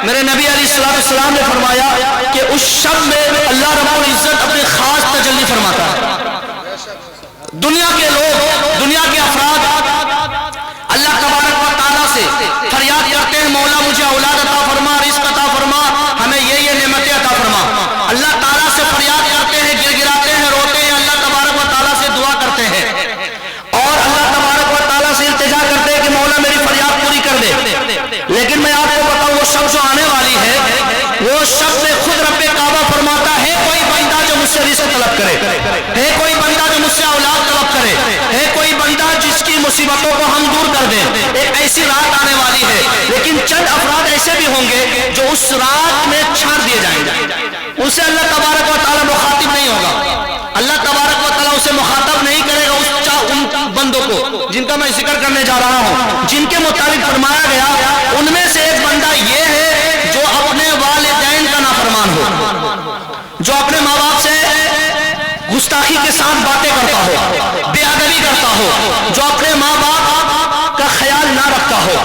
میرے نبی علیہ السلام نے فرمایا کہ اس شب میں اللہ رب العزت اپنی خاص تجلی فرماتا ہے. دنیا کے لوگ، دنیا کے افراد اللہ تبارک و تعالیٰ سے فریاد کرتے ہیں مولا مجھے اولاد عطا فرما، رزق عطا فرما، ہمیں یہ نعمتیں عطا فرما. اللہ تعالیٰ سے فریاد کرتے ہیں، گر گراتے ہیں، روتے ہیں، اللہ تبارک و تعالیٰ سے دعا کرتے ہیں اور اللہ تبارک و تعالیٰ سے التجا کرتے ہیں کہ مولا میری فریاد پوری کر دے. لیکن میں آپ کو بتاؤں وہ شب جو آنے والی ہے، وہ شب میں خود رب کعبہ فرماتا ہے کوئی بندہ جو مجھ سے رزق طلب کرے، ہے کوئی بندہ جو مجھ سے اولاد طلب کرے، ہے کوئی بندہ جس کی مصیبتوں کو ہم دور کر دیں. ایک ایسی رات آنے والی ہے، لیکن چند افراد ایسے بھی ہوں گے جو اس رات میں چھاڑ دیے جائیں گے. ان سے اللہ تبارک و تعالیٰ مخاطب نہیں ہوگا. اللہ تبارک و تعالیٰ اسے مخاطب نہیں کرے گا ان بندوں کو جن کا میں ذکر کرنے جا رہا ہوں، جن کے متعلق فرمایا گیا. ان میں سے ایک بندہ یہ ہے جو اپنے والدین کا نافرمان ہو، جو اپنے ماں باپ سے گستاخی کے ساتھ باتیں کرتا ہو، بے ادبی کرتا ہو، جو اپنے ماں باپ کا خیال نہ رکھتا ہو،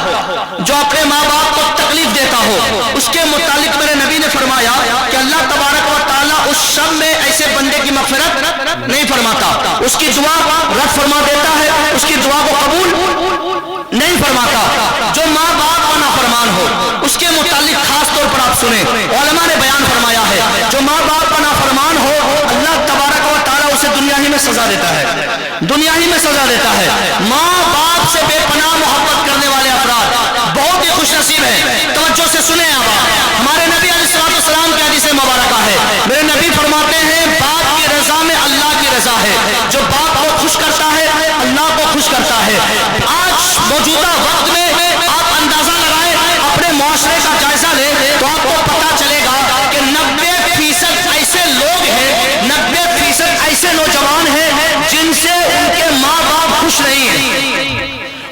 جو اپنے ماں باپ کو تکلیف دیتا ہو. اس کے متعلق میرے نبی نے فرمایا کہ اللہ تبارک و تعالیٰ اس شب میں ایسے بندے کی مغفرت نہیں فرماتا، اس کی دعا رد فرما دیتا ہے، اس کی دعا کو قبول نہیں فرماتا. جو ماں باپ کا نافرمان ہو اس کے متعلق خاص طور پر آپ سنیں، علماء نے بیان فرمایا ہے جو ماں باپ کا نافرمان ہو اللہ تبارک و تعالیٰ اسے دنیا ہی میں سزا دیتا ہے، دنیا ہی میں سزا دیتا ہے. ماں باپ سے بے پناہ محبت کرنے والے افراد بہت ہی خوش نصیب ہیں. توجہ سے سنیں آپ، ہمارے نبی علیہ السلام کی حدیث مبارکہ ہے، میرے نبی فرماتے ہیں باپ کی رضا میں اللہ کی رضا ہے. جو باپ کو خوش کرتا ہے اللہ کو خوش کرتا ہے. آج موجودہ وقت میں آپ اندازہ لگائیں، اپنے معاشرے کا جائزہ لیں تو آپ کو پتا چلے گا کہ 90% ایسے لوگ ہیں، 90% ایسے نوجوان ہیں جن سے ان کے ماں باپ خوش نہیں ہیں.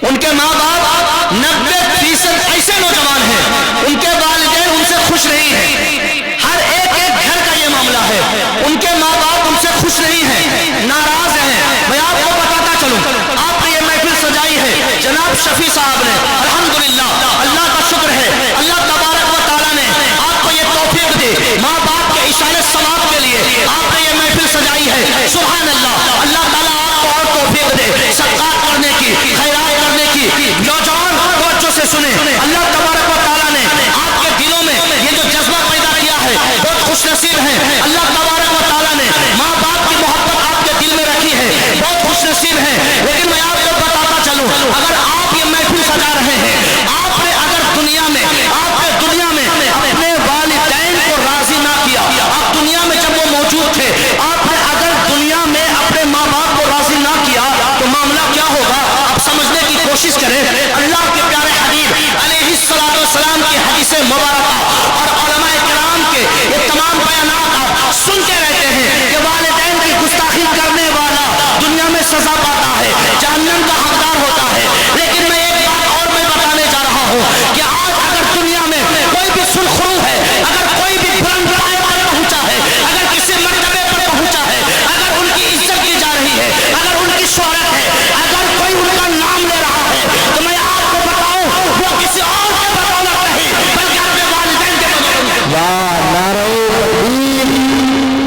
ان کے ماں باپ 90% ایسے نوجوان ہیں ان کے والدین ان سے خوش نہیں ہیں. ہر ایک گھر کا یہ معاملہ ہے، ان کے ماں باپ ان سے خوش نہیں ہیں، ناراض ہیں. میں آپ کو بتاتا چلوں، آپ نے یہ محفل سجائی ہے جناب شفیع صاحب نے، الحمدللہ اللہ کا شکر ہے، اللہ تبارک و تعالیٰ نے آپ کو یہ توفیق دی ماں باپ کے اشارے ثواب کے لیے آپ نے یہ محفل سجائی ہے. سبحان اللہ، اللہ تعالیٰ آپ کو اور توفیق دے صدقات کرنے کی، خیرات کرنے کی. نوجوان توجہ سے سنیں، اللہ تبارک و تعالیٰ نے آپ کے دلوں میں یہ جو جذبہ پیدا کیا ہے بہت خوش نصیب ہیں. اللہ تبارک و تعالیٰ نے ماں باپ کی محبت آپ کے دل میں رکھی ہے، بہت خوش نصیب ہیں. لیکن میں آپ کو بتاتا چلوں، اگر آپ یہ محفل سجا رہے ہیں، آپ نے اگر دنیا میں اپنے والدین کو راضی نہ کیا، آپ دنیا میں جب وہ موجود تھے آپ نے اگر دنیا میں اپنے ماں باپ کو راضی نہ کیا تو معاملہ کیا ہوگا آپ سمجھنے کی کوشش کریں. اللہ کے پیارے حبیب علیہ السلام کی حدیث مبارکہ اور علماء کرام کے یہ تمام بیانات آپ سنتے رہتے ہیں کہ والدین کی گستاخی کرنے والا دنیا میں سزا پاتا ہے، جہنم کا حقدار ہوتا ہے. لیکن میں ایک بات اور میں بتانے جا رہا ہوں کہ آج اگر دنیا میں کوئی بھی سرخرو ہے، اگر کوئی بھی بلند رائے پر پہنچا ہے، اگر کسی مرتبے پر پہنچا ہے، اگر ان کی عزت کی جا رہی ہے، اگر ان کی شہرت ہے، اگر کوئی ان کا نام لے رہا ہے تو میں آپ کو بتاؤں وہ کسی اور کے بدولت نہیں بلکہ اپنے والدین کے بدولت. واہ، نعرہ تکبیر،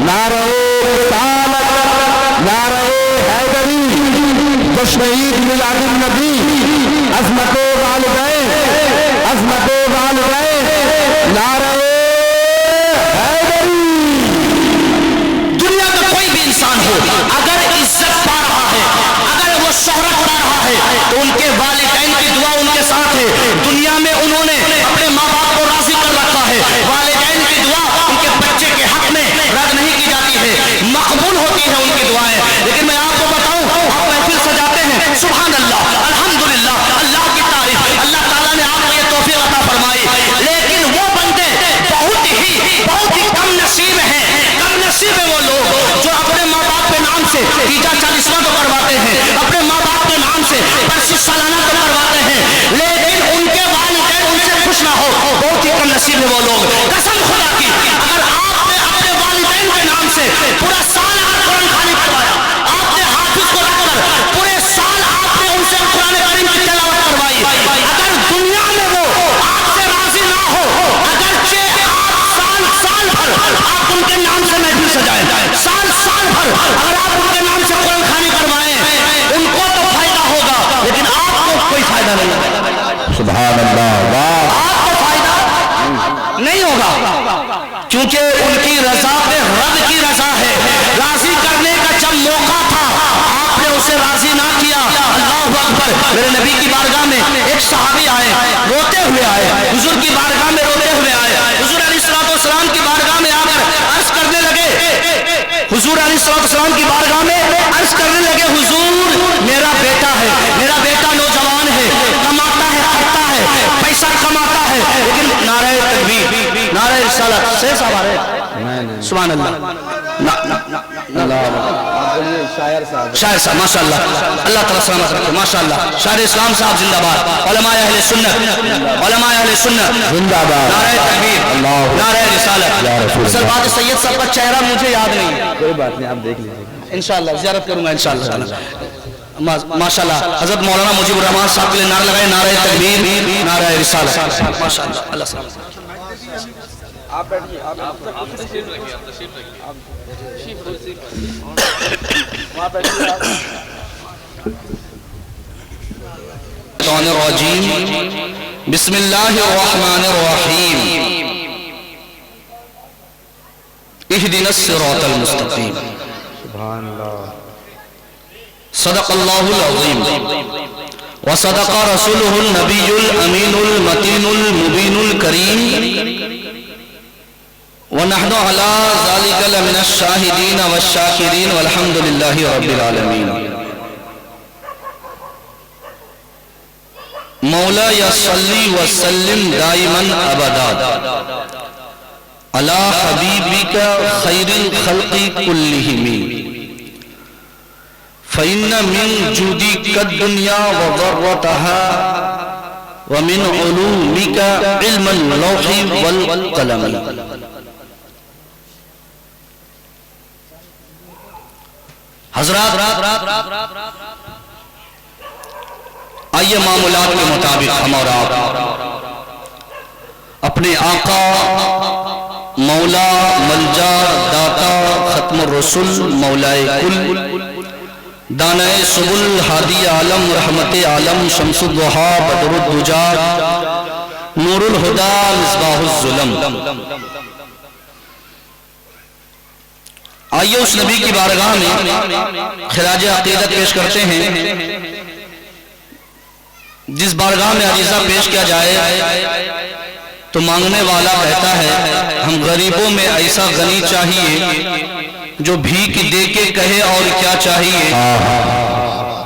نعرہ رسالت، نعرہ حیدری، جو شہید میلاد النبی، عظمت والدین، عظمت والدین، نعرہ حیدری. دنیا کا کوئی بھی انسان ہو اگر عزت پا رہا ہے، اگر وہ شہرت پا رہا ہے تو ان کے والدین کی دعا ان کے ساتھ ہے. دنیا میں انہوں نے اپنے ماں باپ کو راضی کر رکھا ہے، والدین کی دعا ان کے بچے کے حق میں رد نہیں کی جاتی ہے، مقبول ہوتی ہے ان کی دعائیں. لیکن میں آپ کو بتاؤں، آپ محفل سجاتے ہیں، سبحان اللہ، الحمدللہ، اللہ کی تعریف، اللہ تعالیٰ نے آپ کو یہ توفیق عطا فرمائی. لیکن وہ بندے بہت ہی کم نصیب ہیں. کم نصیب ہے وہ لوگ جو اپنے ماں باپ کے نام سے تیجا چالیسواں تو کرواتے ہیں، اپنے ماں باپ کے نام سے برسی سالانہ تو کرواتے ہیں، لیکن ان کے والدین ان سے خوش نہ ہو. بہت ہی کم نصیب ہے وہ لوگ. قسم خدا کی، اگر آپ نے اپنے والدین کے نام سے پورا سال قرآن خوانی کروایا، آپ نے حافظ کو رکھ کر پورے سال آپ نے ان سے قرآن کریم کی تلاوت کروائی، اگر دنیا میں وہ آپ سے راضی نہ ہو، اگر سبحان اللہ، واہ، آپ کو فائدہ نہیں ہوگا، کیونکہ ان کی رضا پہ رب کی رضا ہے۔ راضی کرنے کا جب موقع تھا آپ نے اسے راضی نہ کیا۔ اللہ اکبر۔ میرے نبی کی بارگاہ میں ایک صحابی آئے، روتے ہوئے آئے، حضور کی بارگاہ میں روتے ہوئے آئے، حضور علیہ السلام کی بارگاہ میں آ کر عرض کرنے لگے، حضور علیہ السلام کی بارگاہ میں عرض کرنے لگے، حضور میرا بیٹا ہے، میرا بیٹا نوجوان ہے، کماتا ہے، کرتا ہے، پیسہ کماتا ہے، لیکن نعرہ تکبیر، نعرہ رسالت سے صاحب آ رہے، سبحان اللہ، شاعر صاحب ماشاءاللہ، اللہ تعالیٰ سلامت رکھے، ماشاءاللہ، شاعر اسلام صاحب زندہ باد، علماء اہل سنت، علماء اہل سنت زندہ باد، نعرہ تکبیر، نعرہ رسالت۔ اصل بات سید صاحب کا چہرہ مجھے یاد نہیں ہے، کوئی بات نہیں، آپ دیکھ لیجیے، انشاءاللہ زیارت کروں گا انشاءاللہ۔ ماشاءاللہ حضرت مولانا مجیب الرحمان صاحب کے لیے نعرہ لگائے، نعرہ تکبیر، نعرہ رسالت، ماشاءاللہ، اللہ سلامت۔ آپ بیٹھیے، آپ تشریف رکھیے، وہاں بیٹھیے آپ۔ بسم اللہ الرحمن الرحیم، اہدنا الصراط المستقیم، سبحان اللہ، صدق اللہ العظیم وصدق رسولہ النبی الامین المتین المبین الکریم، ونحن على ذلك لمن الشاہدین والشاکرین والحمد للہ رب العالمین۔ مولا یا صلی وسلم دائما ابدا علی حبیبک خیر الخلق کلہم، فإن من جودك الدنيا وضرتها ومن علومك علم اللوح والقلم۔ حضرات آئیے معمولات کے مطابق ہم اور آپ اپنے آقا مولا ملجا داتا ختم الرسل مولائے کل دانہ سبل ہادی عالم رحمت عالم شمس الضحا بدر الدجا نور الہدا مصباح الظلم، آئیے اس نبی کی بارگاہ میں خراج عقیدت پیش کرتے ہیں۔ جس بارگاہ میں عریضہ پیش کیا جائے تو مانگنے والا کہتا ہے ہم غریبوں میں ایسا غنی چاہیے جو بھیک دے کے کہے اور کیا چاہیے،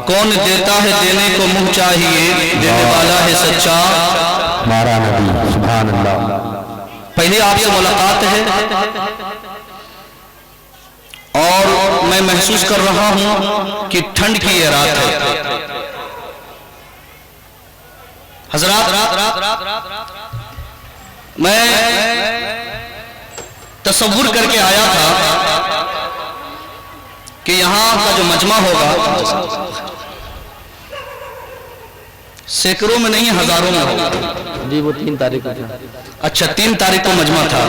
کون دیتا ہے دینے کو منہ چاہیے، دینے والا ہے سچا ہمارا نبی، سبحان اللہ۔ پہلے آپ سے ملاقات ہے اور میں محسوس کر رہا ہوں کہ ٹھنڈ کی یہ رات ہے۔ حضرات میں تصور کر کے آیا تھا کہ یہاں کا جو مجمع ہوگا سینکڑوں میں نہیں ہزاروں میں ہوگا۔ جی وہ 3 تاریخ کو تھا۔ اچھا 3 تاریخ کو مجمع تھا،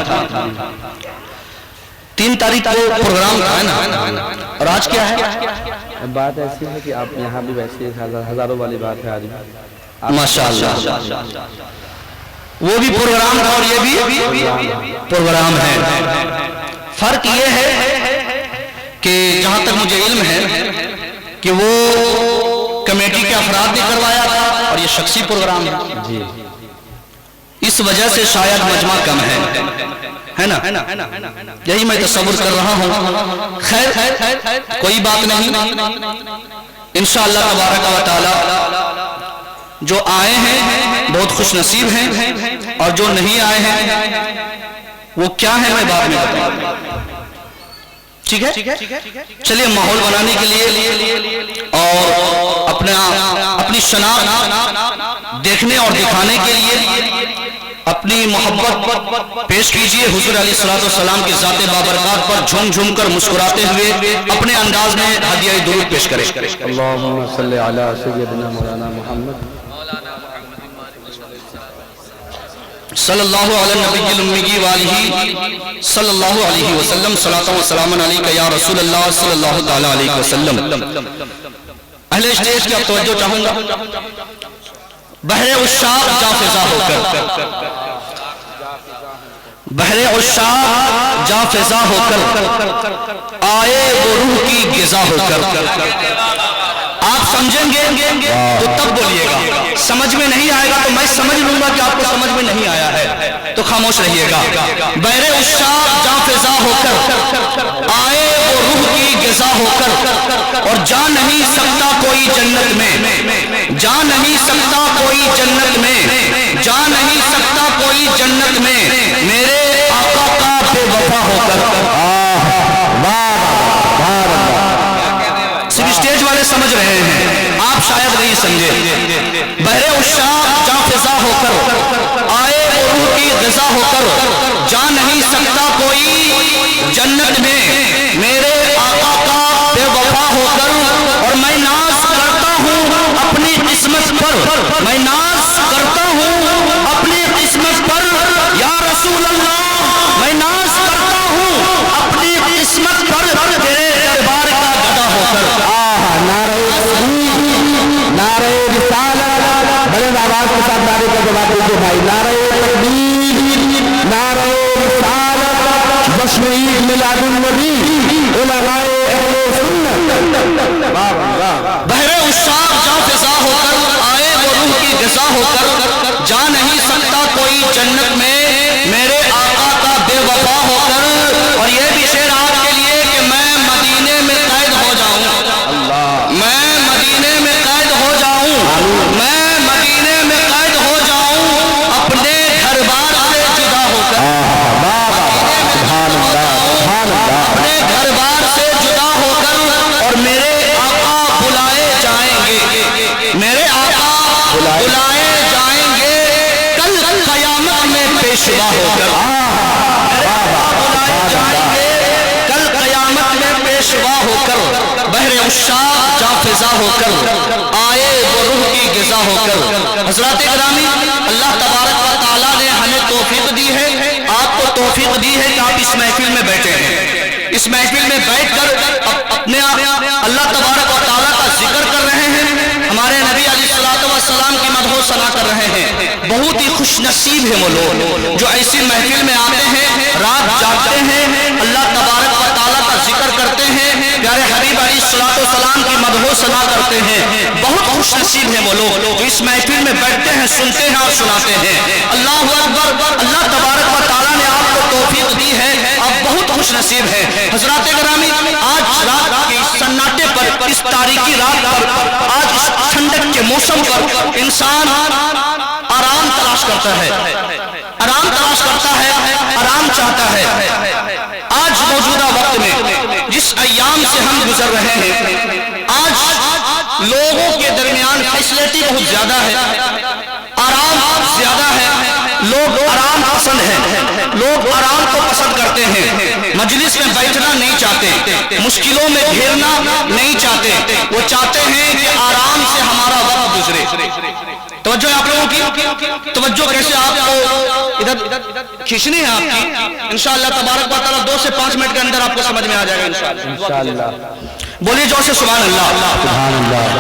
3 تاریخ کو پروگرام تھا ہے نا، اور آج کیا ہے؟ بات ایسی ہے کہ آپ یہاں بھی ویسے ہزاروں والی بات ہے آج بھی۔ ماشاءاللہ وہ بھی پروگرام تھا اور یہ بھی پروگرام ہے۔ فرق یہ ہے کہ جہاں تک مجھے علم ہے کہ وہ کمیٹی کے افراد نے کروایا تھا اور یہ شخصی پروگرام ہے، جی اس وجہ سے شاید مجمع کم ہے نا، یہی میں تصور کر رہا ہوں۔ خیر کوئی بات نہیں، انشاءاللہ تبارک و تعالی جو آئے ہیں بہت خوش نصیب ہیں، اور جو نہیں آئے ہیں وہ کیا ہے میں بعد میں بتاؤں گا، ٹھیک ہے؟ چلیے ماحول بنانے کے لیے اور اپنی شناخت دیکھنے اور دکھانے کے لیے اپنی محبت پیش کیجئے حضور علیہ السلام کی ذات بابرکات پر جھوم جھوم کر مسکراتے ہوئے اپنے انداز میں ہدیہ درود پیش کریں۔ اللہم صلی علی سیدنا مولانا محمد صلی اللہ علیہ نبی الامی والہ صلی اللہ علیہ وسلم، صلاۃ و سلام علیکہ یا رسول اللہ صلی اللہ تعالی علیہ وسلم۔ اہل اسٹیج کی اب توجہ چاہوں گا، बहरे उशाक जाफिजा होकर, बहरे उशाक जाफिजा होकर आए वो रूह की गिजा होकर। आप समझेंगे तो तब बोलिएगा, समझ में नहीं आएगा तो मैं समझ लूंगा कि आपको समझ में नहीं आया है, तो खामोश रहिएगा। बहरे उशाक जाफिजा होकर आए वो रूह की गिजा होकर, और जा नहीं सकता कोई जन्नत में, जा नहीं सकता कोई जन्नत में, जा नहीं सकता कोई जन्नत में मेरे आका का बेवफा होकर। सिर्फ स्टेज वाले समझ रहे हैं, आप शायद नहीं समझे। बहरे उशाक जाफिजा होकर आए वो रूह की गिजा होकर, जा नहीं सकता कोई जन्नत में मेरे आका का बेवफा होकर। और मैं नाज करता हूँ अपनी किस्मत पर, मैं नाज करता हूँ अपनी किस्मत पर या रसूल अल्लाह, मैं नाज करता हूँ अपनी किस्मत पर तेरे दरबार का गदा होकर। नारे रिसालत, बड़े आवाज के साथ नारे का जवाब दीजिए भाई। नारे तकबीर, नारे रिसालत, जश्न ईद मिलादुन नबी, उलमाए अहले सुन्नत। बहरे उशाक जाफिजा होकर आए वो रूह की गिजा होकर, जा नहीं सकता कोई जन्नत में मेरे आका का बेवफा होकर। और ये भी शेर आपके लिए कि मैं मदीने में कैद हो जाऊं, मैं मदीने में कैद हो जाऊं, मैं मदीने में कैद हो जाऊं अपने घर बार से जुदा होकर, अपने घर बार से जुदा होकर। और मेरे आका बुलाए जाएंगे, मेरे आका बुलाए जाएंगे कल कयामत में पेशवा होकर, बुलाए जाएंगे कल कयामत में पेशवा होकर। बहरे उशाक जाफिजा होकर आए वो रूह की गिजा होकर। हज़रात इकरामी, अल्लाह तबारक व तआला ने हमें तौफीक दी है, आपको तौफीक दी है कि आप इस महफिल में बैठे हैं। इस महफिल में बैठकर अपने अल्लाह तबारक व तआला का जिक्र कर रहे हैं, हमारे नबी अलैहिस्सलातु वस्सलाम की मदह सना कर रहे हैं। बहुत ही खुश नसीब है वो लोग जो ऐसी महफिल में आते हैं, रात जागते हैं, अल्लाह तबारक व तआला का जिक्र करते हैं, प्यारे हबीब अलैहिस्सलातु वस्सलाम की मदह सना करते हैं। बहुत खुश नसीब है वो लोग जो इस महफिल में बैठते हैं, सुनते हैं और सुनाते हैं। अल्लाह अकबर, अल्लाह तबारक व तआला ने आपको तौफीक दी है, आप बहुत खुश नसीब हैं। हज़रात इकरामी, आज रात के सन्नाटे पर, इस तारीकी रात पर, आज इस ठंडक के मौसम पर इंसान आराम तलाश करता है, आराम तलाश करता है, आराम चाहता है। आज मौजूदा वक्त में जिस अय्याम से हम गुजर रहे हैं, आज लोगों के दरमियान फैसिलिटी बहुत ज्यादा है, आराम ज्यादा है, लोग आराम पसंद है, लोग आराम को पसंद करते हैं, मजलिस में बैठना नहीं चाहते, मुश्किलों में घेरना नहीं चाहते, वो चाहते हैं कि आराम से हमारा वक्त गुजरे। तवज्जो आप लोगों की, तवज्जो कैसे आपको इधर खींचनी है आपकी, इंशाअल्लाह तबारक व तआला 2 से 5 मिनट के अंदर आपको समझ में आ जाएगा इंशाअल्लाह। बोलिए जोर से सुभान अल्लाह।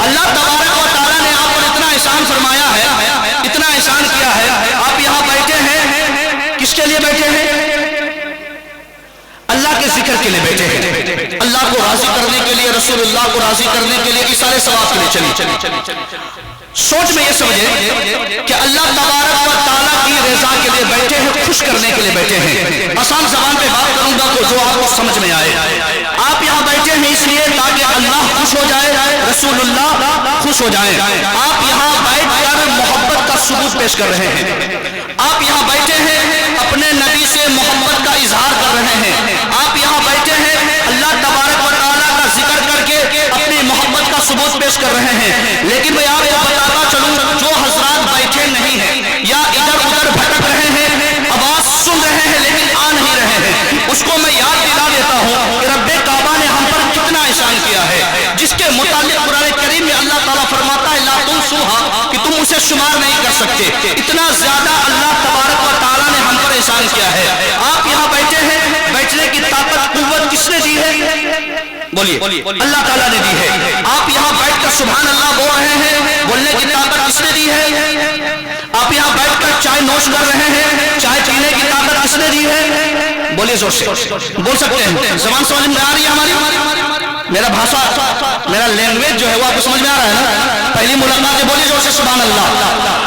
अल्लाह तबारक व तआला ने आप पर इतना एहसान फरमाया है, इतना एहसान किया है। आप यहाँ बैठे हैं, किसके लिए बैठे हैं? अल्लाह के जिक्र के लिए बैठे हैं, अल्लाह को राजी करने के लिए, रसूलुल्लाह को राजी करने के लिए, इसारे सवाब के लिए। चलिए सोच में ये समझे कि अल्लाह तबारक व तआला की रज़ा के लिए बैठे हैं, खुश करने के लिए बैठे हैं। आसान ज़बान पे बात करूंगा तो जो आपको समझ में आए। आप यहाँ बैठे हैं इसलिए ताकि अल्लाह खुश हो जाए, रसूलुल्लाह खुश हो जाए। आप यहाँ बैठकर मोहब्बत का सबूत पेश कर रहे हैं, आप यहाँ बैठे हैं अपने नबी से मोहब्बत का इजहार कर रहे हैं, आप यहाँ बैठे हैं अल्लाह तबारक व तआला का जिक्र करके अपनी मोहब्बत का सबूत पेश कर रहे हैं। लेकिन मैं आपको बताता चलूं, जो हजरात बैठे नहीं हैं या इधर उधर भटक रहे हैं, आवाज सुन रहे हैं लेकिन आ नहीं रहे हैं, उसको मैं याद दिला देता हूं कि रब्बे काबा ने हम पर कितना एहसान किया है, जिसके मुतालिक कुरान करीम में अल्लाह ताला फरमाता है ला तुहसूहा, कि तुम उसे शुमार नहीं कर सकते। इतना ज्यादा अल्लाह तबारक व तआला ने हम पर एहसान किया है। आप यहाँ बैठे हैं, बैठने की ताकत कुव्वत किसने दी है? बोलिए, अल्लाह ताला ने दी है। आप यहाँ बैठकर सुभान अल्लाह बोल रहे हैं, बोलने की ताकत किसने दी है? चाय नोश कर रहे हैं, चाय पीने की ताकत किसने दी है? बोलिए जोर से, बोल सकते हैं? जबान समझ में आ रही है हमारी? मेरा भाषा, मेरा लैंग्वेज जो है वो आपको समझ में आ रहा है ना? पहली मुलाकात है, बोलिए जोर से सुभान अल्लाह,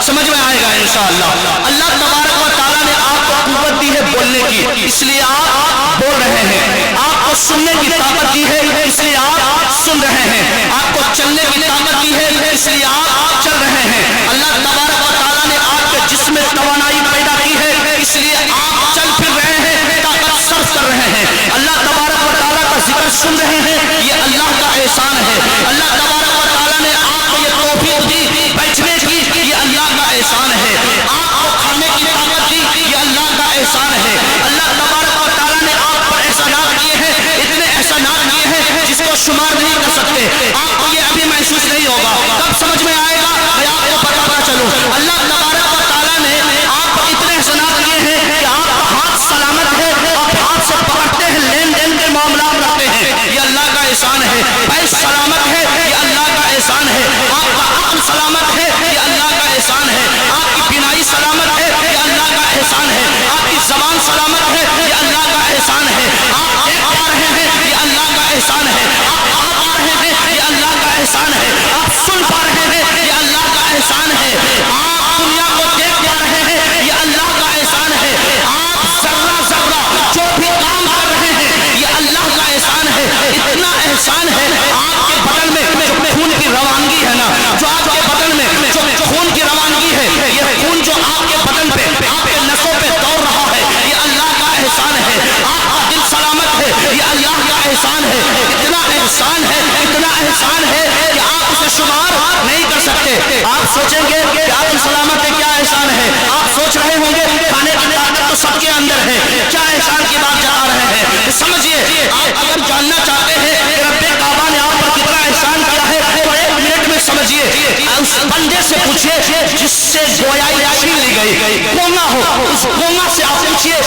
समझ में आएगा इंशाअल्लाह। अल्लाह तबारक व तआला ने आपको कुव्वत दी है बोलने की, इसलिए आप बोल रहे हैं। आपको सुनने की ताकत दी है, इसलिए आप सुन रहे हैं। आपको चलने की ताकत दी है, इसलिए आप चल रहे हैं। अल्लाह तबारक व तआला ने आपके जिस्म में तवानाई पैदा की है, इसलिए आप चल फिर रहे हैं, ताकत सर्फ कर रहे हैं। अल्लाह तबारक व तआला का जिक्र सुन रहे हैं, ये अल्लाह का एहसान है। अल्लाह तबारक व तआला ने आपको ये तौफीक दी बैठने की, ये अल्लाह का एहसान है। आपको खाने की ताकत दी, ये अल्लाह का एहसान है। अल्लाह तबारक व तआला ने आप पर एहसानात किए हैं, इतने एहसानात किए हैं जिसको शुमार नहीं कर सकते। आपको ये अभी महसूस नहीं होगा, कब समझ में आएगा मैं आपको बताता चलूं। अल्लाह तबारक व तआला ने आप पर इतने एहसानात किए हैं कि आपका हाथ सलामत है, आप हाथ से पकड़ते हैं, लेन देन के मामला रखते हैं, ये अल्लाह का एहसान है। पैर सलामत है, ये अल्लाह का एहसान है। आपका अक्ल सलामत है, ये अल्लाह का एहसान है। आपकी बिनाई सलामत है, ये अल्लाह का एहसान है। आपकी जबान सलामत है, ये अल्लाह का एहसान है। आप देख पा रहे हैं, ये अल्लाह का एहसान है। आप खा पा रहे हैं, ये अल्लाह का एहसान है। आप सुन पा रहे हैं, ये अल्लाह का एहसान है। आप दुनिया को देख पा रहे हैं, ये अल्लाह का एहसान है। आप जर्रा जर्रा जो भी काम कर रहे हैं, ये अल्लाह का एहसान है। इतना एहसान है, आपके बदन में जो खून की रवानगी है ना, जो आपके बदन में जो खून की रवानगी है, ये खून जो आपके बदन पे, आपके नसों पे दौड़ रहा है, ये अल्लाह का एहसान है। आपका दिल सलामत है, ये अल्लाह का एहसान है। इतना एहसान है, इतना एहसान है कि आप उसे शुमार नहीं कर सकते। आप सोचेंगे कि आप सलामत है, क्या एहसान है? आप सोच रहे होंगे खाने की ताकत तो सबके अंदर है, क्या एहसान की बात जता रहे हैं? समझिए, आप अगर जानना चाहते हैं कि रब्बे काबा ने आप पर कितना एहसान किया है, तो 1 मिनट में समझिए। उस बंदे से पूछिए जिससे गोयाई छीन ली गई, गूंगा हो, उस गूंगा से आप पूछिए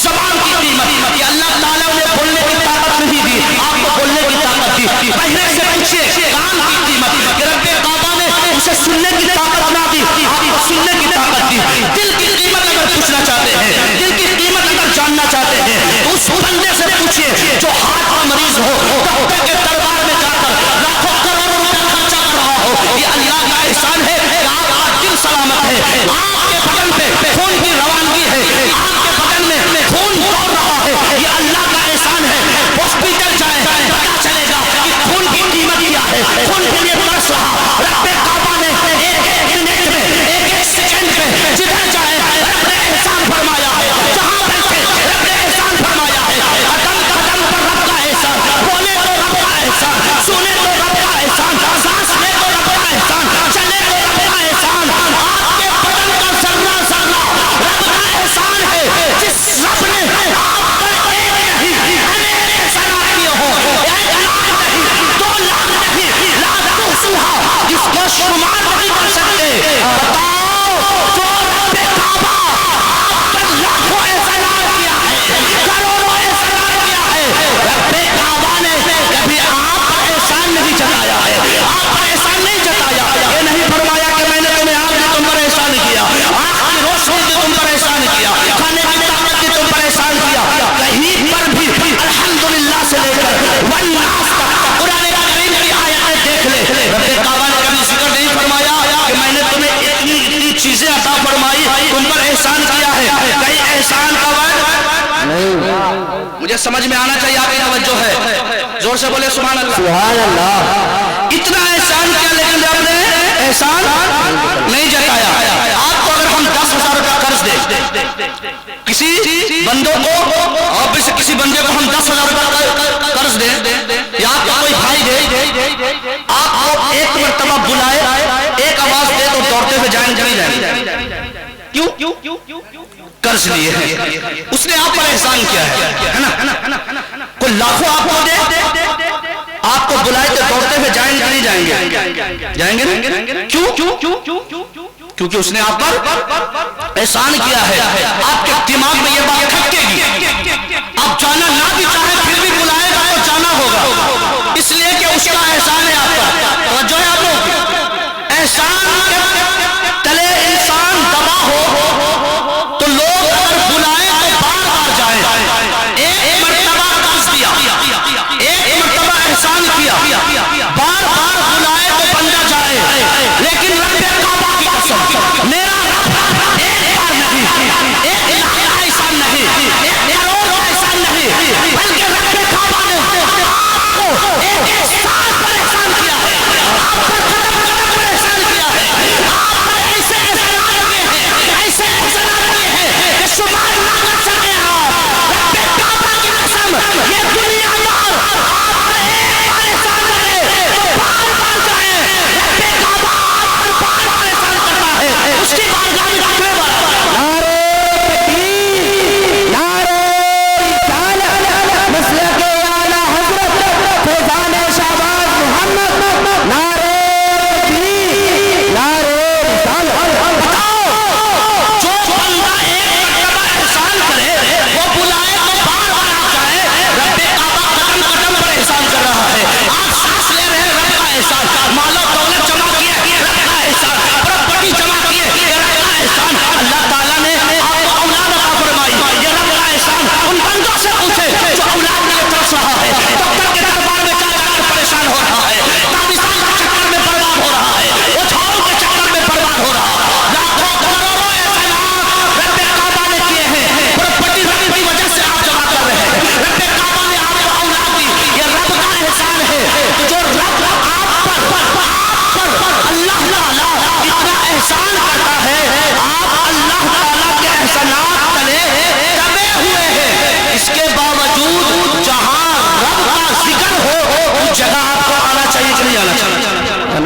ज़बान की कीमत, कि अल्लाह ताला ने बोलने की ताकत नहीं दी, आपको बोलने की ताकत दी। बहरे से पूछिए कान की कीमत, कि रब्बे काबा ने उसे सुनने की ताकत ना दी, आपको सुनने की ताकत दी। दिल की कीमत अगर पूछना चाहते हैं, दिल की कीमत अगर जानना चाहते हैं, तो उस बंदे से पूछिए जो हार्ट का मरीज हो, डॉक्टर के दरबार में जाकर लाखों करोड़ों रुपए खर्चा कर रहा हो, ये अल्लाह का एहसान है कि आपका दिल सलामत है। आपके बदन पे खून की रवानगी है, आपके बदन में खून दौड़ रहा है, ये अल्लाह का एहसान है। हॉस्पिटल जाए, पता चलेगा कि खून की कीमत क्या है, खून के लिए तरस रहा। रब्बे काबा ने एक मिनट में, एक सेकंड में जिधर जाए रब्बे एहसान फरमाया है, जहां बैठे रब्बे एहसान फरमाया है। कदम कदम पर रब का एहसान, बोले तो रब का एहसान, सुने तो रब का एहसान, सांस ले तो रब का एहसान, चले तो रब का एहसान। आपके बदन का जर्रा जर्रा रब का एहसान है। जिस रब ने आप पर एक नहीं अनेक एहसानात किए हो, 1 लाख नहीं, 2 लाख नहीं, लाख तो सुहा, जिसको शुमार नहीं कर सकते। बताओ, जो रब्बे काबा आप पर लाखों एहसानात किया है, करोड़ों एहसानात किया है, रब्बे काबा ने कभी आप पर एहसान नहीं जताया है, आप पर एहसान नहीं जताया। ये नहीं फरमाया कि मैंने तुम्हें आग दी, तुम पर एहसान किया, आँख की रोशनी दी, तुम पर एहसान किया, खाने की ताकत दी, तुम पर एहसान किया। कहीं पर भी अल्हम्दुलिल्लाह से लेकर वन्नास तक कुरान करीम की आयतें देख ले, रब्बे काबा ने कभी जिक्र नहीं फरमाया कि मैंने तुम्हें इतनी इतनी चीजें अता फरमाई, तुम पर एहसान किया है। कहीं एहसान का मुझे समझ में आना चाहिए, आपकी तवज्जो है, जोर से बोले सुभान अल्लाह। सुभान अल्लाह। इतना एहसान किया लेकिन रब ने एहसान नहीं जताया। आपको अगर हम 10,000 रुपया कर्ज दे, किसी बंदों को, और किसी बंदे को हम 10,000 रुपया कर्ज दे, या आपका कोई भाई दे, आपको एक मरतबा बुलाए, एक आवाज दे तो दौड़ते हुए जाएंगे नहीं जाएंगे? क्यों? कर्ज लिए हैं, उसने आप पर एहसान किया है ना? कोई लाखों आपको दे, आपको बुलाए तो दौड़ते हुए जाएंगे नहीं जाएंगे? जाएंगे। क्यों? क्योंकि उसने आप पर एहसान किया है। आपके दिमाग में ये बात खटकेगी, आप जाना ना भी चाहे फिर भी बुलाएगा तो जाना होगा, इसलिए कि उसका एहसान है आप पर। तो जो है आप लोग एहसान के तले इंसान दबा हो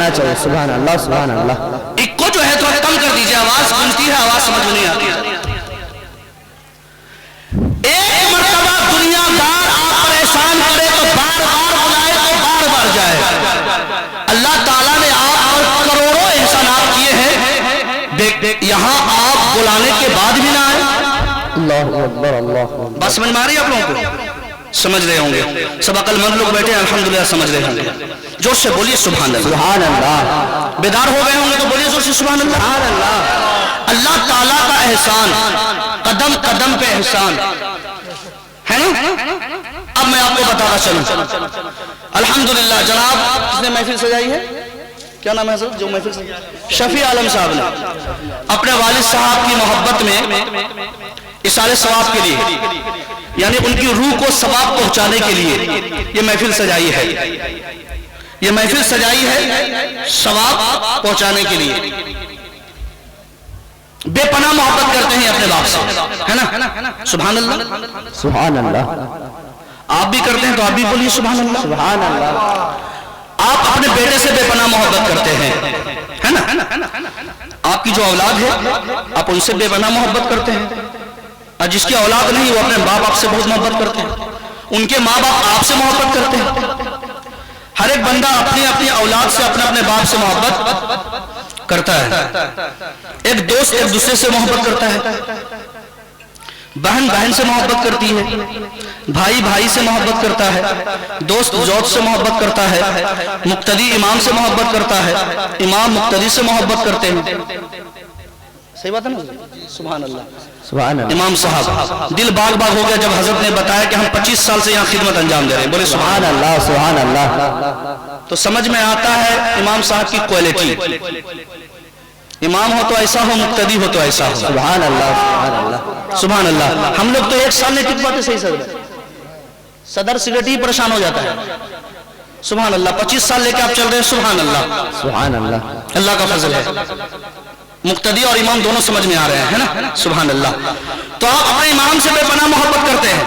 होना चाहिए। सुभान अल्लाह, सुभान अल्लाह। इको जो है थोड़ा कम कर दीजिए, आवाज गूंजती है, आवाज समझ में नहीं आती। एक मर्तबा दुनियादार आप पर एहसान करे तो बार बार बुलाए तो बार बार जाए। अल्लाह ताला ने आप पर करोड़ों एहसानात किए हैं, यहां आप बुलाने के बाद भी ना आए। अल्लाहु अकबर, अल्लाहु अकबर। बात समझ में आ रही है आप लोगों को? समझ रहे होंगे, सब अकलमंद लोग बैठे हैं अल्हम्दुलिल्लाह, समझ रहे होंगे। जोर से बोलिए सुभान अल्लाह। सुभान अल्लाह। बेदार हो गए होंगे तो बोलिए जोर से सुभान अल्लाह। सुभान अल्लाह। अल्लाह ताला का एहसान, कदम कदम पे एहसान है ना। अब मैं आपको बताता चलूं, अल्हम्दुलिल्लाह जनाब किसने महफिल सजाई है, क्या नाम है सर जो महफिल सजाई? शफी आलम साहब ने अपने वालिद साहब की मोहब्बत में इशारे सवाब के लिए, यानी उनकी रूह को सवाब पहुंचाने के लिए ये महफिल सजाई है। ये महफिल सजाई है सवाब पहुंचाने के लिए। बेपनाह मोहब्बत करते हैं अपने बाप से, है ना। सुभान अल्लाह, सुभान अल्लाह। आप भी करते हैं तो आप भी बोलिए सुभान अल्लाह। सुभान अल्लाह। आप अपने बेटे से बेपनाह मोहब्बत करते हैं, है ना। आपकी जो औलाद है आप उनसे बेपनाह मोहब्बत करते हैं, और जिसकी औलाद नहीं वो अपने माँ बाप से बहुत मोहब्बत करते हैं, उनके माँ बाप आपसे मोहब्बत करते हैं। हर एक बंदा अपनी अपनी औलाद से अपने अपने बाप से मोहब्बत करता है। एक दोस्त एक दूसरे से मोहब्बत करता है, बहन बहन से मोहब्बत करती है, भाई भाई से मोहब्बत करता है, दोस्त दोस्त से मोहब्बत करता है, मुक्तदी इमाम से मोहब्बत करता है, इमाम मुक्तदी से मोहब्बत करते हैं। सही बात है ना? सुभान अल्लाह, सुभान अल्लाह। इमाम साहब दिल बाग बाग हो गया जब हजरत ने बताया कि हम 25 साल से यहाँ खिदमत अंजाम दे रहे हैं। बोले सुभान अल्लाह, सुभान अल्लाह। तो समझ में आता है इमाम साहब की क्वालिटी। इमाम हो तो ऐसा हो, मुक्तदी हो तो ऐसा हो। सुभान अल्लाह, सुभान अल्लाह, सुभान अल्लाह। हम लोग तो एक साल नहीं टिक पाते सही सदर सिगरेट ही परेशान हो जाता है। सुभान अल्लाह, 25 साल लेके आप चल रहे हैं। सुभान अल्लाह, सुभान अल्लाह। अल्लाह का फजल है। मुक्तदी और इमाम दोनों समझ में आ रहे हैं, है ना। सुभान अल्लाह। तो आप अपने इमाम से बेपनाह मोहब्बत करते हैं,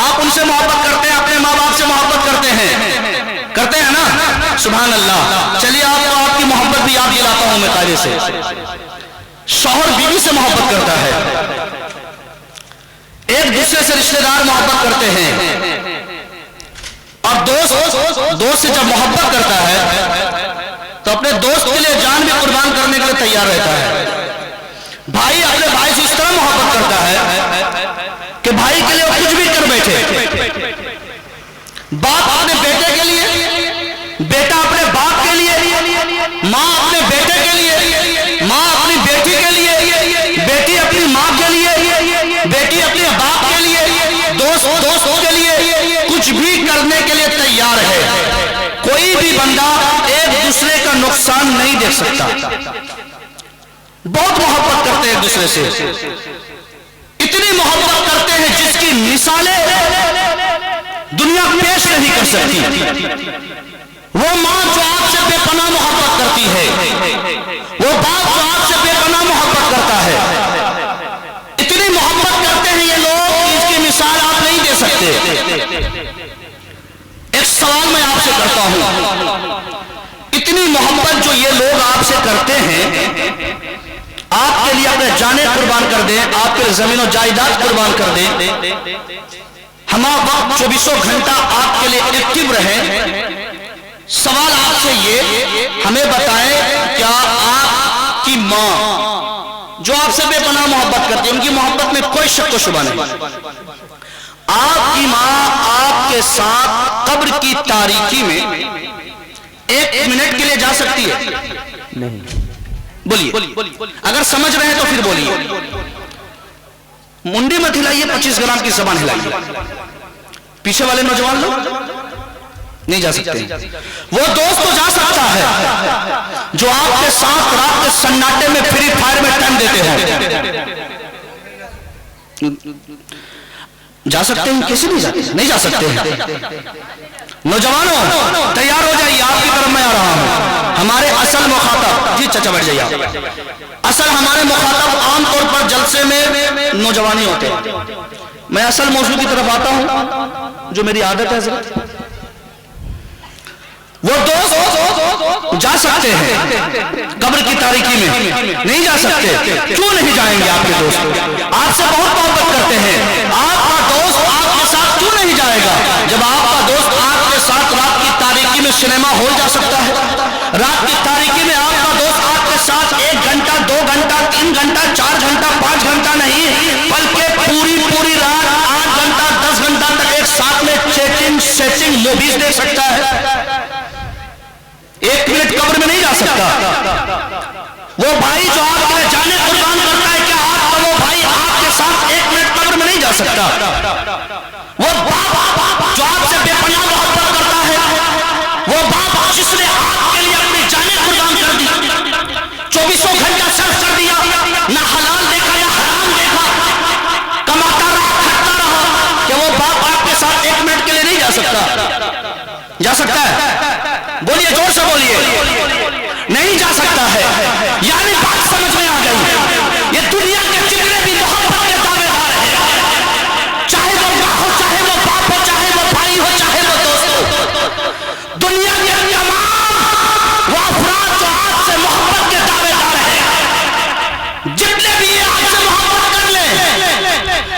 आप उनसे मोहब्बत करते हैं, अपने माँ बाप से मोहब्बत करते हैं ना। सुभान अल्लाह। चलिए आपको आपकी मोहब्बत भी याद दिलाता हूं मैं कायदे से। शौहर बीवी से मोहब्बत करता है, एक दूसरे से रिश्तेदार मोहब्बत करते हैं, और दोस्त से जब मोहब्बत करता है तो अपने दोस्त के लिए जान भी कुर्बान करने के लिए तैयार रहता है। भाई अपने भाई से इस तरह मोहब्बत करता है कि भाई के लिए वो कुछ भी कर बैठे। बाप अपने बेटे के लिए, बेटा अपने बाप के लिए, माँ अपने बेटे के लिए, माँ अपनी बेटी के लिए, बेटी अपनी माँ के लिए, बेटी अपने बाप के लिए, दोस्त के लिए कुछ भी करने के लिए तैयार है। कोई भी बंदा एक दूसरे का नुकसान नहीं देख सकता। बहुत मोहब्बत करते हैं एक दूसरे से, इतनी मोहब्बत करते हैं जिसकी मिसालें दुनिया पेश नहीं कर सकती। वो माँ जो आपसे बेपनाह मोहब्बत करती है, वो बाप जो आपसे बेपनाह मोहब्बत करता है, इतनी मोहब्बत करते हैं ये लोग, इसकी मिसाल आप नहीं दे सकते। एक सवाल मैं आपसे करता हूं, इतनी मोहब्बत जो ये लोग आपसे करते हैं, आपके लिए अपने जाने कुर्बान कर दें, आपके लिए जमीन और जायदाद कुर्बान कर दें, हमारा वक्त 24 घंटा आपके लिए एक्टिव रहे। सवाल आपसे ये, हमें बताएं क्या आपकी माँ जो आपसे बेपनाह मोहब्बत करती है, उनकी मोहब्बत में कोई शक व शुबा नहीं, आपकी माँ आपके साथ कब्र की तारीकी में 1 मिनट के लिए जा सकती है? नहीं। बोलिए, अगर समझ रहे हैं तो फिर बोलिए। मुंडी मत हिलाइए, 25 ग्राम की जबान हिलाइए। पीछे वाले नौजवान लोग नहीं जा सकते। वो दोस्त तो जा सकता है जो आपके साथ रात के सन्नाटे में फ्री फायर में टाइम देते हैं। जा सकते हैं, कैसे नहीं जाते? नहीं जा सकते हैं। नौजवानों तैयार हो जाइए, आपकी तरफ मैं आ रहा हूं। हमारे असल मुखातब, जी चाचा बैठ जाइए। असल हमारे मुखातब आमतौर पर जलसे में नौजवानी होते हैं। मैं असल मौजू की तरफ आता हूं जो मेरी आदत है। وہ دوست جا سکتے ہیں قبر کی تاریکی میں؟ نہیں جا سکتے. کیوں نہیں جائیں گے آپ کے دوست؟ آپ سے بہت محبت کرتے ہیں. آپ کا دوست آپ کے ساتھ کیوں نہیں جائے گا؟ جب آپ کا دوست آپ کے ساتھ رات کی تاریکی میں سنیما ہال جا سکتا ہے. رات کی تاریکی میں آپ کا دوست آپ کے ساتھ 1 گھنٹہ 2 گھنٹہ 3 گھنٹہ 4 گھنٹہ 5 گھنٹہ نہیں بلکہ پوری رات 8 گھنٹہ 10 گھنٹہ تک ایک ساتھ میں چیٹنگ سیٹنگ موویز دیکھ سکتا ہے. 1 منٹ قبر میں نہیں جا سکتا. وہ بھائی جو آپ کے جانے قربان کرتا ہے، کیا آپ کا وہ بھائی آپ کے ساتھ 1 منٹ قبر میں نہیں جا سکتا؟ وہ باپ جو آپ سے بے پناہ محبت کرتا ہے، وہ باپ جس نے آپ کے لیے اپنی جانیں قربان کر دی، 24 گھنٹہ صرف کر دیا، نہ حلال دیکھا نہ حرام دیکھا، کماتا رہا کھاتا رہا، کہ وہ باپ آپ کے ساتھ 1 منٹ کے لیے نہیں جا سکتا؟ جا سکتا ہے؟ بولیے، زور سے بولیے. نہیں جا سکتا ہے. یعنی بات سمجھ میں آ گئی. یہ دنیا کے جتنے بھی محبت کے دعوے دار ہیں، چاہے وہ ماں ہو، چاہے وہ باپ ہو، چاہے وہ بھائی ہو، چاہے وہ دوست ہو، دنیا کے تمام وہ افراد جو آپ سے محبت کے دعوے دار ہیں، جتنے بھی آپ سے محبت کر لیں،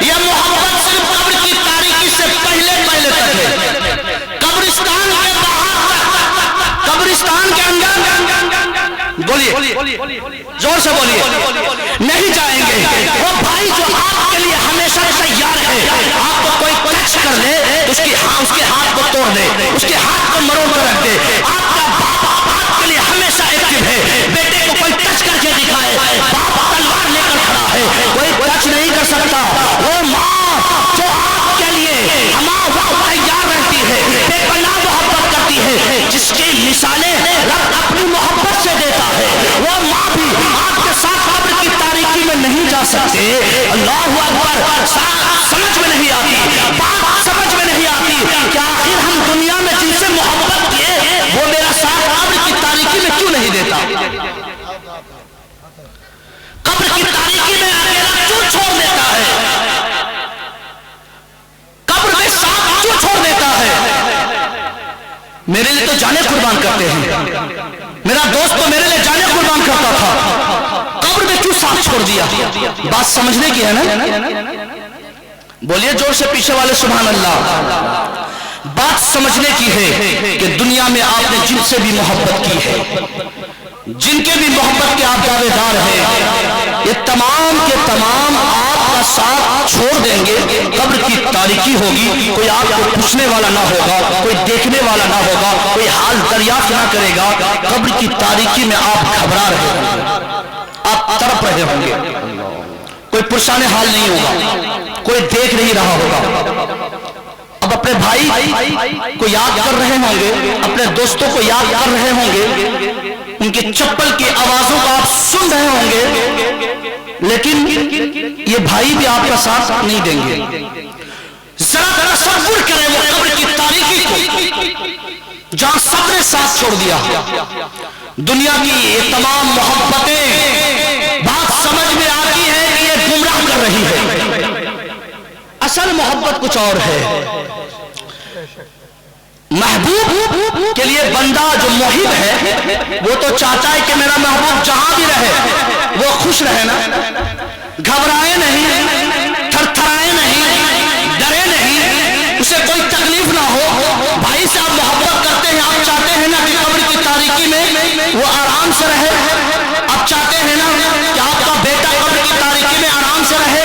یہ محبت صرف قبر کی تاریکی سے پہلے تک ہے. قبرستان کے باہر، قبرستان کے اندر، بولیے زور سے بولیے، نہیں جائیں گے. وہ بھائی جو آپ کے لیے ہمیشہ تیار ہے، آپ کو کوئی ٹچ کر لے اس کے ہاتھ کو توڑ دے، اس کے ہاتھ کو مروڑ کر رکھ دے. آپ کا باپ آپ کے لیے ہمیشہ ایکٹیو ہے. بیٹے کو کوئی ٹچ کر کے دکھائے، باپ تلوار لے کر کھڑا ہے، کوئی ٹچ نہیں کر سکتا. وہ ماں جو آپ کے لیے تیار رہتی ہے، بے پناہ محبت کرتی ہے، جس کی مثالیں رب اپنی محبت سے دیتا ہے، وہ ماں بھی آپ کے ساتھ قبر کی تاریکی میں نہیں جا سکتے. اللہ اکبر. سمجھ میں نہیں آتی، بات سمجھ میں نہیں آتی کہ آخر ہم دنیا میں جن سے محبت کیے وہ میرا ساتھ قبر کی تاریکی میں کیوں نہیں دیتا؟ قبر کی تاریکی میں اکیلا کیوں چھوڑ دیتا ہے؟ قبر میں ساتھ کیوں چھوڑ دیتا ہے؟ میرے لیے تو جانے قربان کرتے ہیں. میرا دوست تو میرے لیے جانے قربان کرتا تھا، قبر میں کیوں ساتھ چھوڑ دیا؟ بات سمجھنے کی ہے نا؟ بولیے زور سے پیچھے والے سبحان اللہ. بات سمجھنے کی ہے کہ دنیا میں آپ نے جن سے بھی محبت کی ہے، جن کے بھی محبت کے آپ دعوے دار ہیں، یہ تمام کے تمام آپ کا ساتھ چھوڑ دیں گے. قبر کی تاریکی ہوگی، کوئی آپ کو پوچھنے والا نہ ہوگا، کوئی دیکھنے والا نہ ہوگا، کوئی حال دریافت نہ کرے گا. قبر کی تاریکی میں آپ گھبرا رہے ہوں گے، آپ تڑپ رہے ہوں گے، کوئی پرسان حال نہیں ہوگا، کوئی دیکھ نہیں رہا ہوگا. اب اپنے بھائی کو یاد کر رہے ہوں گے، اپنے دوستوں کو یاد کر رہے ہوں گے، ان کی چپل کی آوازوں کو آپ سن رہے ہوں گے، لیکن یہ بھائی بھی آپ کا ساتھ نہیں دیں گے. ذرا تصور کریں وہ قبر کی تاریکی کو جہاں سب نے ساتھ چھوڑ دیا. دنیا کی یہ تمام محبتیں بات سمجھ میں آتی ہے کہ یہ گمراہ کر رہی ہے. اصل محبت کچھ اور ہے. محبوب کے لیے بندہ جو محب ہے وہ تو چاہتا ہے کہ میرا محبوب جہاں بھی رہے وہ خوش رہے نا، گھبرائے نہیں، تھر تھرائے نہیں، ڈرے نہیں، اسے کوئی تکلیف نہ ہو. بھائی سے آپ محبت کرتے ہیں، آپ چاہتے ہیں نا کہ قبر کی تاریکی میں وہ آرام سے رہے. آپ چاہتے ہیں نا کہ آپ کا بیٹا قبر کی تاریکی میں آرام سے رہے.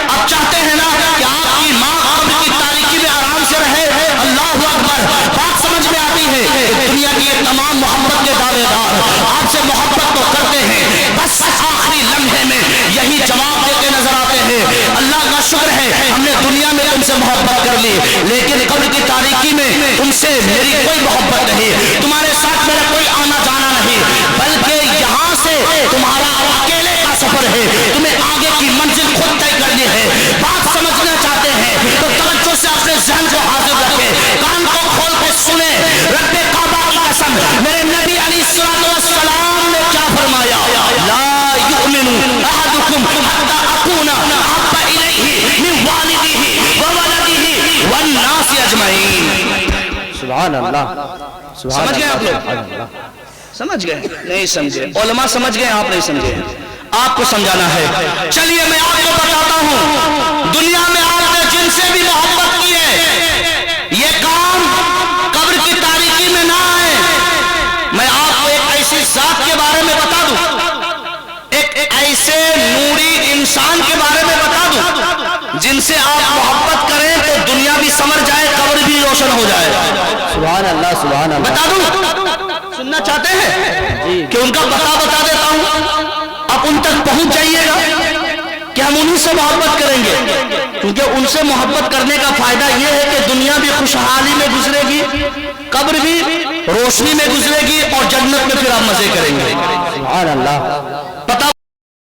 آپ چاہتے ہیں نا کہ آپ کی ماں قبر کی تاریکی میں آرام سے رہے. اللہ اکبر. بات سمجھ میں آتی ہے کہ دنیا کی یہ تمام محبت کے دعوے دار آپ سے محبت تو کرتے ہیں، بس آخری لمحے میں یہی جواب دیتے نظر آتے ہیں، اللہ کا شکر ہے ہم نے دنیا میں تم سے محبت کر لی، لیکن قبر کی تاریکی میں تم سے میری کوئی محبت نہیں، تمہارے ساتھ میرا کوئی آنا جانا نہیں، بلکہ یہاں سے تمہارا اکیلے کا سفر ہے، تمہیں آگے کی منزل خود طے کرنی ہے. بات سمجھنا چاہتے ہیں تو توجہ سے اپنے ذہن کو حاضر رکھیں، کان کو کھول کے سنیں. رب کعبہ کی قسم، میرے نبی علیہ السلام نے کیا فرمایا؟ لا یؤمن احدکم حتی اکون احب الیہ من والدہ وولدہ والناس اجمعین. سبحان اللہ سمجھ گئے آپ لوگ؟ سمجھ گئے؟ نہیں سمجھے؟ علماء سمجھ گئے، آپ نہیں سمجھے؟ آپ کو سمجھانا ہے۔ چلیے میں آپ کو بتاتا ہوں، دنیا میں آپ نے جن سے بھی محبت کی ہے، یہ کام قبر کی تاریکی میں نہ آئے۔ میں آپ کو ایک ایسی ذات کے بارے میں بتا دوں، ایک ایسے نوری انسان کے بارے میں بتا دوں جن سے آپ محبت کریں تو دنیا بھی سمر جائے، قبر بھی روشن ہو جائے۔ سبحان اللہ سبحان اللہ۔ بتا دوں؟ سننا چاہتے ہیں کہ ان کا بتا دیتا ہوں، آپ ان تک پہنچ جائیے گا کہ ہم انہی سے محبت کریں گے، کیونکہ ان سے محبت کرنے کا فائدہ یہ ہے کہ دنیا بھی خوشحالی میں گزرے گی، قبر بھی روشنی میں گزرے گی، اور جنت میں پھر آپ مزے کریں گے۔ سبحان اللہ